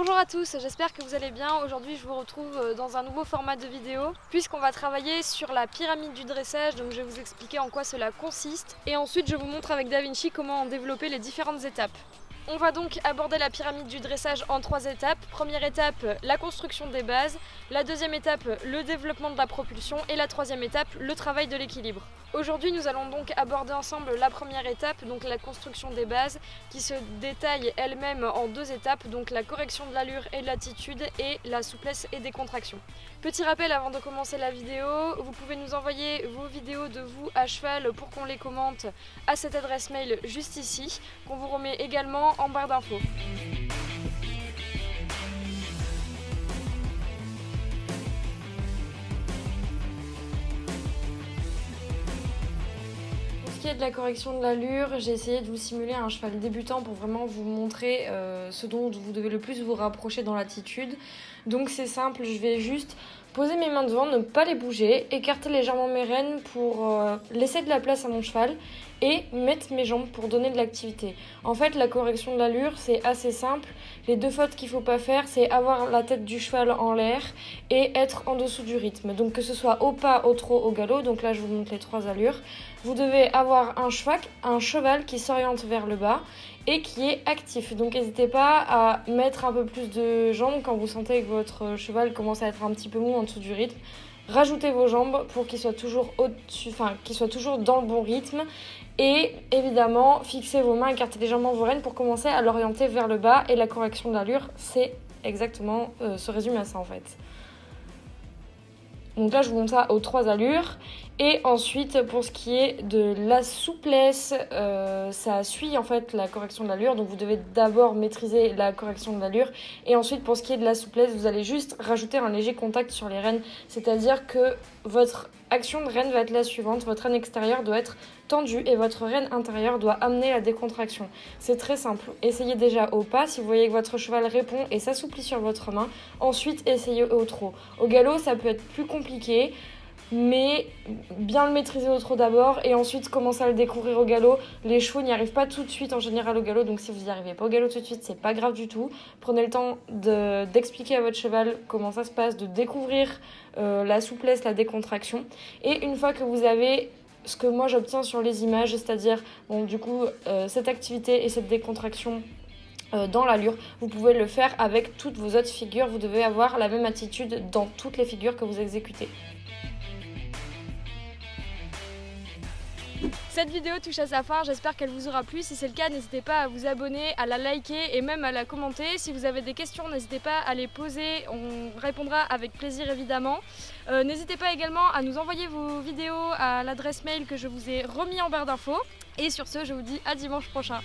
Bonjour à tous, j'espère que vous allez bien. Aujourd'hui je vous retrouve dans un nouveau format de vidéo puisqu'on va travailler sur la pyramide du dressage. Donc je vais vous expliquer en quoi cela consiste et ensuite je vous montre avec DaVinci comment en développer les différentes étapes. On va donc aborder la pyramide du dressage en 3 étapes. Première étape, la construction des bases. La deuxième étape, le développement de la propulsion. Et la troisième étape, le travail de l'équilibre. Aujourd'hui, nous allons donc aborder ensemble la première étape, donc la construction des bases, qui se détaille elle-même en 2 étapes, donc la correction de l'allure et de l'attitude et la souplesse et des contractions. Petit rappel avant de commencer la vidéo, vous pouvez nous envoyer vos vidéos de vous à cheval pour qu'on les commente à cette adresse mail juste ici, qu'on vous remet également en barre d'infos. Pour ce qui est de la correction de l'allure, j'ai essayé de vous simuler un cheval débutant pour vraiment vous montrer ce dont vous devez le plus vous rapprocher dans l'attitude. Donc c'est simple, je vais juste poser mes mains devant, ne pas les bouger, écarter légèrement mes rênes pour laisser de la place à mon cheval et mettre mes jambes pour donner de l'activité. En fait, la correction de l'allure, c'est assez simple. Les 2 fautes qu'il ne faut pas faire, c'est avoir la tête du cheval en l'air et être en dessous du rythme. Donc que ce soit au pas, au trot, au galop, donc là je vous montre les 3 allures. Vous devez avoir un cheval qui s'oriente vers le bas et qui est actif. Donc n'hésitez pas à mettre un peu plus de jambes quand vous sentez que votre cheval commence à être un petit peu mou en dessous du rythme. Rajoutez vos jambes pour qu'il soit toujours au-dessus, qu'il soit toujours dans le bon rythme. Et évidemment, fixez vos mains, écartez légèrement vos rênes pour commencer à l'orienter vers le bas. Et la correction de l'allure, c'est exactement se résume à ça en fait. Donc là, je vous montre ça aux 3 allures. Et ensuite, pour ce qui est de la souplesse, ça suit en fait la correction de l'allure. Donc vous devez d'abord maîtriser la correction de l'allure. Et ensuite, pour ce qui est de la souplesse, vous allez juste rajouter un léger contact sur les rênes. C'est-à-dire que votre action de rêne va être la suivante. Votre rêne extérieure doit être tendue et votre rêne intérieure doit amener la décontraction. C'est très simple. Essayez déjà au pas si vous voyez que votre cheval répond et s'assouplit sur votre main. Ensuite, essayez au trot. Au galop, ça peut être plus compliqué. Mais bien le maîtriser au trot d'abord et ensuite commencer à le découvrir au galop. Les chevaux n'y arrivent pas tout de suite en général au galop, donc si vous n'y arrivez pas au galop tout de suite, c'est pas grave du tout. Prenez le temps d'expliquer à votre cheval comment ça se passe, de découvrir la souplesse, la décontraction. Et une fois que vous avez ce que moi j'obtiens sur les images, c'est-à-dire cette activité et cette décontraction dans l'allure, vous pouvez le faire avec toutes vos autres figures. Vous devez avoir la même attitude dans toutes les figures que vous exécutez. Cette vidéo touche à sa fin, j'espère qu'elle vous aura plu. Si c'est le cas, n'hésitez pas à vous abonner, à la liker et même à la commenter. Si vous avez des questions, n'hésitez pas à les poser, on répondra avec plaisir évidemment. N'hésitez pas également à nous envoyer vos vidéos à l'adresse mail que je vous ai remis en barre d'infos. Et sur ce, je vous dis à dimanche prochain.